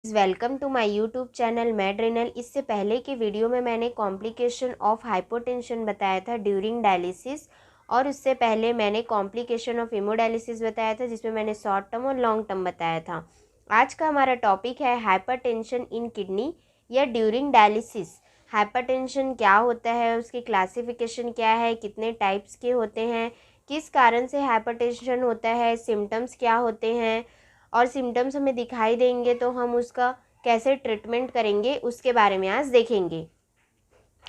Welcome to my YouTube channel मेडरेनल। इससे पहले के वीडियो में मैंने कॉम्प्लिकेशन ऑफ हाइपोटेंशन बताया था ड्यूरिंग डायलिसिस, और उससे पहले मैंने कॉम्प्लिकेशन ऑफ हीमोडायलिसिस बताया था, जिसमें मैंने शॉर्ट टर्म और लॉन्ग टर्म बताया था। आज का हमारा टॉपिक है हाइपरटेंशन इन किडनी या ड्यूरिंग डायलिसिस। हाइपरटेंशन क्या होता है, उसकी क्लासिफिकेशन क्या है, कितने टाइप्स के होते हैं, किस कारण से हाइपरटेंशन होता है, सिम्टम्स क्या होते हैं, और सिम्टम्स हमें दिखाई देंगे तो हम उसका कैसे ट्रीटमेंट करेंगे, उसके बारे में आज देखेंगे।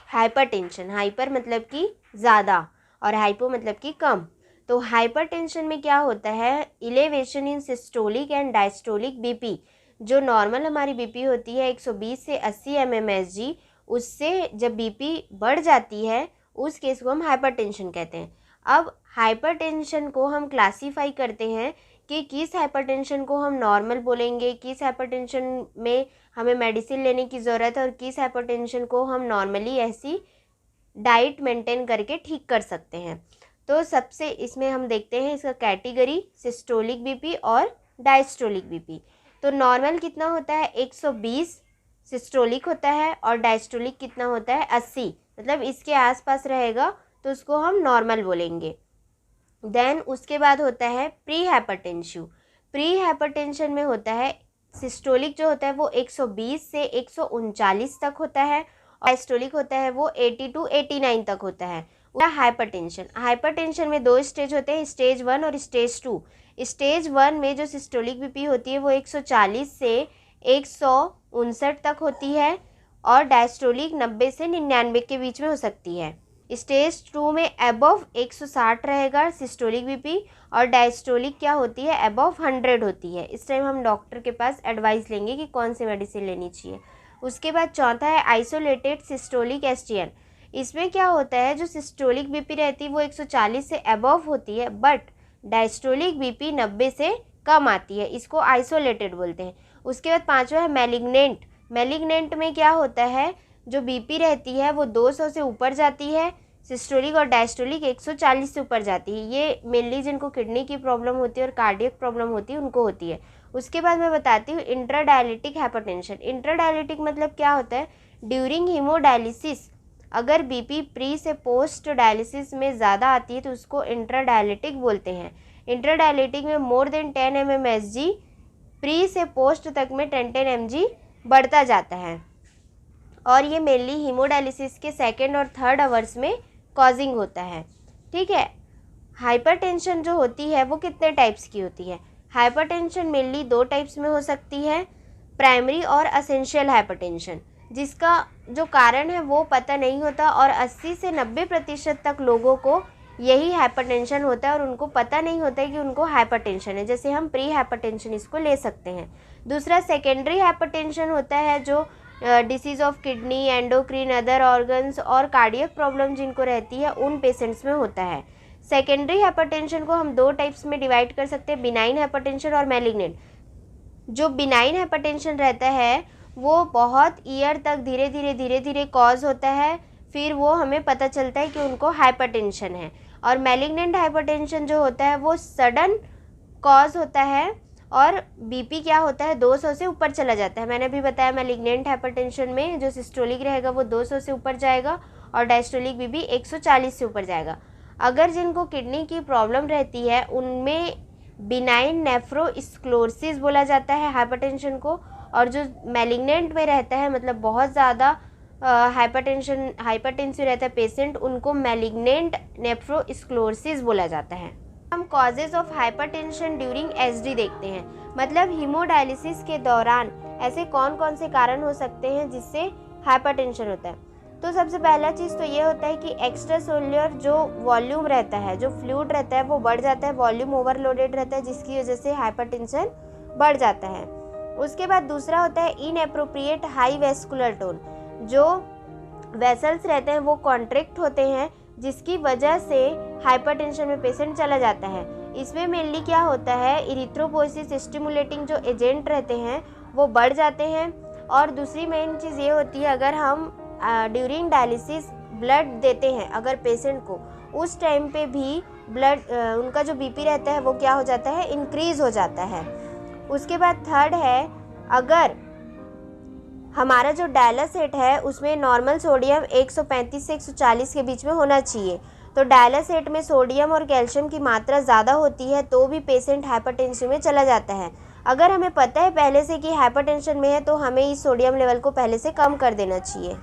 हाइपरटेंशन, हाइपर मतलब कि ज़्यादा और हाइपो मतलब कि कम। तो हाइपरटेंशन में क्या होता है, elevation in systolic and diastolic BP. जो नॉर्मल हमारी बीपी होती है 120 से 80 mmHg, उससे जब बीपी बढ़ जाती है उस केस को हम हाइपरटेंशन कहते हैं। अब हाइपरटेंशन को हम क्लासीफाई करते हैं कि किस हाइपरटेंशन को हम नॉर्मल बोलेंगे, किस हाइपरटेंशन में हमें मेडिसिन लेने की ज़रूरत है, और किस हाइपरटेंशन को हम नॉर्मली ऐसी डाइट मेंटेन करके ठीक कर सकते हैं। तो सबसे इसमें हम देखते हैं इसका कैटेगरी, सिस्टोलिक बीपी और डायस्टोलिक बीपी। तो नॉर्मल कितना होता है 120 सिस्टोलिक होता है, और डायस्टोलिक कितना होता है 80, मतलब इसके आसपास रहेगा तो उसको हम नॉर्मल बोलेंगे। देन उसके बाद होता है प्री हाइपरटेंशिव। प्री हाइपरटेंशन में होता है सिस्टोलिक जो होता है वो 120 से 139 तक होता है, और डायस्टोलिक होता है वो 80 टू 89 तक होता है। हाइपरटेंशन, हाइपरटेंशन में दो स्टेज होते हैं, स्टेज 1 और स्टेज 2। स्टेज 1 में जो सिस्टोलिक बीपी होती है वो 140 से 159 तक होती है, और डायस्टोलिक 90 से 99 के बीच में हो सकती है। स्टेज 2 में अबव 160 रहेगा सिस्टोलिक बीपी, और डायस्टोलिक क्या होती है अबव 100 होती है। इस टाइम हम डॉक्टर के पास एडवाइस लेंगे कि कौन सी मेडिसिन लेनी चाहिए। उसके बाद चौथा है आइसोलेटेड सिस्टोलिक एसटीएन। इसमें क्या होता है, जो सिस्टोलिक बीपी रहती है वो 140 से अबव होती है, बट डायस्टोलिक बीपी 90 से कम आती है, इसको आइसोलेटेड बोलते हैं। उसके बाद पाँचवा है मैलिग्नेंट। मैलिग्नेंट में क्या होता है, जो बीपी रहती है वो 200 से ऊपर जाती है, सिस्टोलिक और डायस्टोलिक 140 से ऊपर जाती है। ये मेनली जिनको किडनी की प्रॉब्लम होती है और कार्डियक प्रॉब्लम होती है उनको होती है। उसके बाद मैं बताती हूँ इंट्राडायलिटिक हाइपरटेंशन। इंट्राडायलिटिक मतलब क्या होता है, ड्यूरिंग हीमोडायलिसिस अगर बीपी प्री से पोस्ट डायलिसिस में ज़्यादा आती है तो उसको इंट्राडायलिटिक बोलते हैं। इंट्राडायलिटिक में मोर देन 10 mmHg, प्री से पोस्ट तक में 10 mg बढ़ता जाता है, और ये मेनली हीमोडायलिसिस के सेकेंड और थर्ड आवर्स में कॉजिंग होता है। ठीक है। हाइपरटेंशन जो होती है वो कितने टाइप्स की होती है। हाइपरटेंशन मेनली दो टाइप्स में हो सकती है, प्राइमरी और असेंशियल हाइपरटेंशन, जिसका जो कारण है वो पता नहीं होता, और 80 से 90% तक लोगों को यही हाइपरटेंशन होता है और उनको पता नहीं होता है कि उनको हाइपरटेंशन है। जैसे हम प्री हाइपरटेंशन इसको ले सकते हैं। दूसरा सेकेंडरी हाइपरटेंशन होता है, जो disease of kidney, endocrine, other organs और कार्डियक प्रॉब्लम जिनको रहती है उन पेशेंट्स में होता है। सेकेंडरी हाइपरटेंशन को हम दो टाइप्स में डिवाइड कर सकते हैं, बिनाइन हाइपरटेंशन और मैलिग्नेंट। जो बिनाइन हाइपरटेंशन रहता है वो बहुत ईयर तक धीरे धीरे कॉज होता है, फिर वो हमें पता चलता है कि उनको हाइपरटेंशन है। और मैलिग्नेंट हाइपरटेंशन जो होता है वो सडन कॉज होता है, और बीपी क्या होता है 200 से ऊपर चला जाता है। मैंने अभी बताया मैलिग्नेंट हाइपरटेंशन में जो सिस्टोलिक रहेगा वो 200 से ऊपर जाएगा, और डायस्टोलिक बीपी 140 से ऊपर जाएगा। अगर जिनको किडनी की प्रॉब्लम रहती है उनमें बिनाइन नेफ्रोस्क्लेरोसिस बोला जाता है हाइपरटेंशन को, और जो मैलिग्नेंट में रहता है मतलब बहुत ज़्यादा हाइपरटेंसिव रहता है पेशेंट, उनको मैलिग्नेंट नेफ्रोस्क्लेरोसिस बोला जाता है। हम causes of hypertension during SD देखते हैं, मतलब हीमोडायलिसिस के दौरान ऐसे कौन कौन से कारण हो सकते हैं जिससे हाइपरटेंशन होता है। तो सबसे पहला चीज़ तो ये होता है कि एक्स्ट्रा सोलर जो वॉल्यूम रहता है, जो फ्लूइड रहता है वो बढ़ जाता है, वॉल्यूम ओवरलोडेड रहता है, जिसकी वजह से हाइपरटेंशन बढ़ जाता है। उसके बाद दूसरा होता है इनएप्रोप्रिएट हाई वेस्कुलर टोन। जो वेसल्स रहते हैं वो कॉन्ट्रैक्ट होते हैं, जिसकी वजह से हाइपरटेंशन में पेशेंट चला जाता है। इसमें मेनली क्या होता है, इरिथ्रोपोइसिस स्टिमुलेटिंग जो एजेंट रहते हैं वो बढ़ जाते हैं। और दूसरी मेन चीज़ ये होती है, अगर हम ड्यूरिंग डायलिसिस ब्लड देते हैं अगर पेशेंट को, उस टाइम पे भी ब्लड उनका जो बीपी रहता है वो क्या हो जाता है, इंक्रीज़ हो जाता है। उसके बाद थर्ड है, अगर हमारा जो डायलासेट है उसमें नॉर्मल सोडियम 135 से 140 के बीच में होना चाहिए। तो डायलासेट में सोडियम और कैल्शियम की मात्रा ज़्यादा होती है तो भी पेशेंट हाइपरटेंशन में चला जाता है। अगर हमें पता है पहले से कि हाइपरटेंशन में है तो हमें इस सोडियम लेवल को पहले से कम कर देना चाहिए।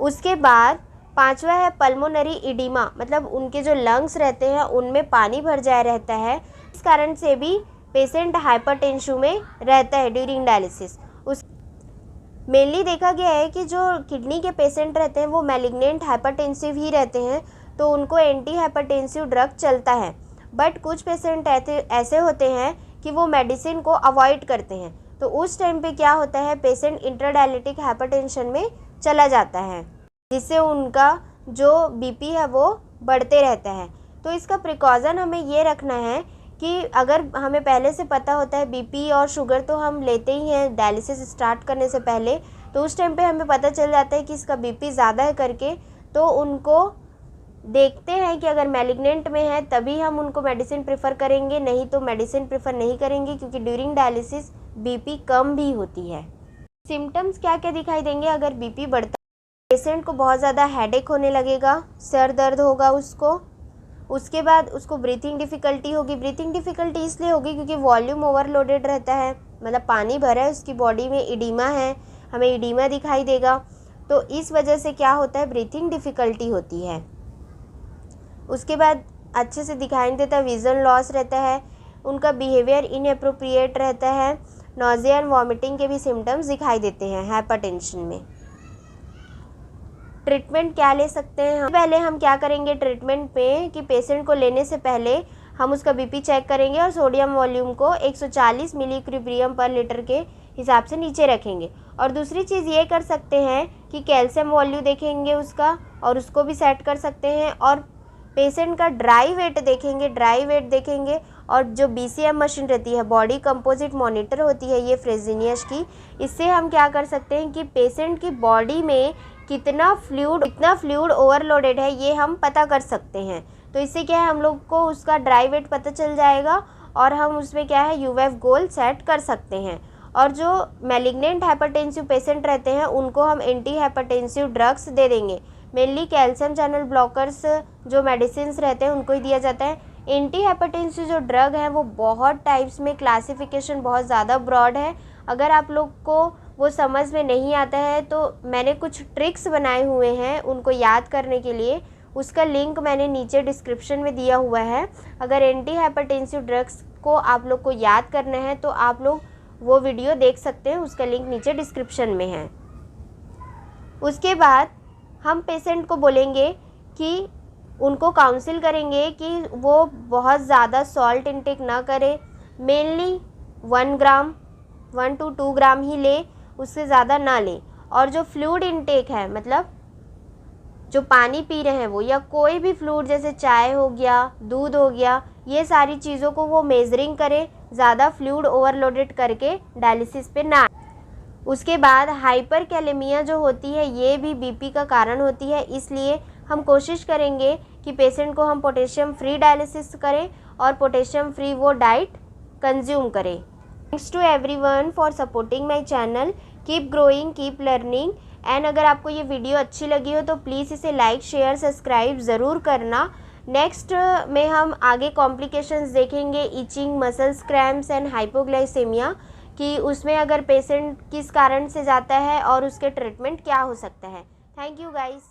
उसके बाद पांचवा है पल्मोनरी इडीमा, मतलब उनके जो लंग्स रहते हैं उनमें पानी भर जाया रहता है, इस कारण से भी पेशेंट हाइपरटेंशन में रहता है ड्यूरिंग डायलिसिस। मेनली देखा गया है कि जो किडनी के पेशेंट रहते हैं वो मैलिग्नेंट हाइपरटेंसिव ही रहते हैं तो उनको एंटी हाइपरटेंसिव ड्रग चलता है। बट कुछ पेशेंट ऐसे होते हैं कि वो मेडिसिन को अवॉइड करते हैं, तो उस टाइम पे क्या होता है, पेशेंट इंट्राडायलिटिक हाइपरटेंशन में चला जाता है, जिससे उनका जो बीपी है वो बढ़ते रहता है। तो इसका प्रिकॉशन हमें ये रखना है कि अगर हमें पहले से पता होता है बीपी और शुगर तो हम लेते ही हैं डायलिसिस स्टार्ट करने से पहले, तो उस टाइम पे हमें पता चल जाता है कि इसका बीपी ज़्यादा है करके, तो उनको देखते हैं कि अगर मैलिग्नेंट में है तभी हम उनको मेडिसिन प्रेफर करेंगे, नहीं तो मेडिसिन प्रेफर नहीं करेंगे, क्योंकि ड्यूरिंग डायलिसिस बीपी कम भी होती है। सिम्टम्स क्या क्या दिखाई देंगे अगर बीपी बढ़ता है? पेशेंट को बहुत ज़्यादा हेडेक होने लगेगा, सर दर्द होगा उसको, उसके बाद उसको ब्रीथिंग डिफ़िकल्टी होगी। ब्रीथिंग डिफ़िकल्टी इसलिए होगी क्योंकि वॉल्यूम ओवरलोडेड रहता है, मतलब पानी भरा है उसकी बॉडी में, इडीमा है, हमें इडीमा दिखाई देगा, तो इस वजह से क्या होता है, ब्रीथिंग डिफ़िकल्टी होती है। उसके बाद अच्छे से दिखाई नहीं देता, विज़न लॉस रहता है, उनका बिहेवियर इनएप्रोप्रिएट रहता है, नॉजिया एंड वॉमिटिंग के भी सिम्टम्स दिखाई देते हैं हाइपरटेंशन में। ट्रीटमेंट क्या ले सकते हैं? पहले हम क्या करेंगे ट्रीटमेंट पे कि पेशेंट को लेने से पहले हम उसका बीपी चेक करेंगे और सोडियम वॉल्यूम को 140 मिलीक्यूबियम पर लीटर के हिसाब से नीचे रखेंगे। और दूसरी चीज़ ये कर सकते हैं कि कैल्शियम वॉल्यूम देखेंगे उसका और उसको भी सेट कर सकते हैं, और पेशेंट का ड्राई वेट देखेंगे और जो BCM मशीन रहती है, बॉडी कंपोजिट मॉनिटर होती है ये फ्रेजिनियस की, इससे हम क्या कर सकते हैं कि पेशेंट की बॉडी में कितना फ्लूइड ओवरलोडेड है ये हम पता कर सकते हैं। तो इससे क्या है, हम लोग को उसका ड्राई वेट पता चल जाएगा और हम उसमें क्या है UF गोल सेट कर सकते हैं। और जो मैलिग्नेंट हाइपरटेंसिव पेशेंट रहते हैं उनको हम एंटी हाइपरटेंसिव ड्रग्स दे देंगे, मेनली कैल्शियम चैनल ब्लॉकर्स जो मेडिसिन रहते हैं उनको ही दिया जाता है। एंटी हाइपरटेंसिव जो ड्रग है वो बहुत टाइप्स में, क्लासिफिकेशन बहुत ज़्यादा ब्रॉड है, अगर आप लोग को वो समझ में नहीं आता है तो मैंने कुछ ट्रिक्स बनाए हुए हैं उनको याद करने के लिए, उसका लिंक मैंने नीचे डिस्क्रिप्शन में दिया हुआ है। अगर एंटी हाइपरटेंसिव ड्रग्स को आप लोग को याद करना है तो आप लोग वो वीडियो देख सकते हैं, उसका लिंक नीचे डिस्क्रिप्शन में है। उसके बाद हम पेशेंट को बोलेंगे कि उनको काउंसिल करेंगे कि वो बहुत ज़्यादा सॉल्ट इंटेक ना करे, मेनली 1 to 2 ग्राम ही ले, उससे ज़्यादा ना ले। और जो फ्लूइड इंटेक है, मतलब जो पानी पी रहे हैं वो, या कोई भी फ्लूइड जैसे चाय हो गया, दूध हो गया, ये सारी चीज़ों को वो मेजरिंग करे, ज़्यादा फ्लूइड ओवरलोडेड करके डायलिसिस पे ना। उसके बाद हाइपर कैलेमिया जो होती है ये भी बीपी का कारण होती है, इसलिए हम कोशिश करेंगे कि पेशेंट को हम पोटेशियम फ्री डायलिसिस करें और पोटेशियम फ्री वो डाइट कंज्यूम करें। Thanks to everyone for supporting my channel, keep growing, keep learning. And अगर आपको ये वीडियो अच्छी लगी हो तो प्लीज़ इसे लाइक, शेयर, सब्सक्राइब ज़रूर करना। नेक्स्ट में हम आगे कॉम्प्लिकेशंस देखेंगे, itching, muscles cramps and hypoglycaemia, कि उसमें अगर पेशेंट किस कारण से जाता है और उसके ट्रीटमेंट क्या हो सकता है। Thank you guys.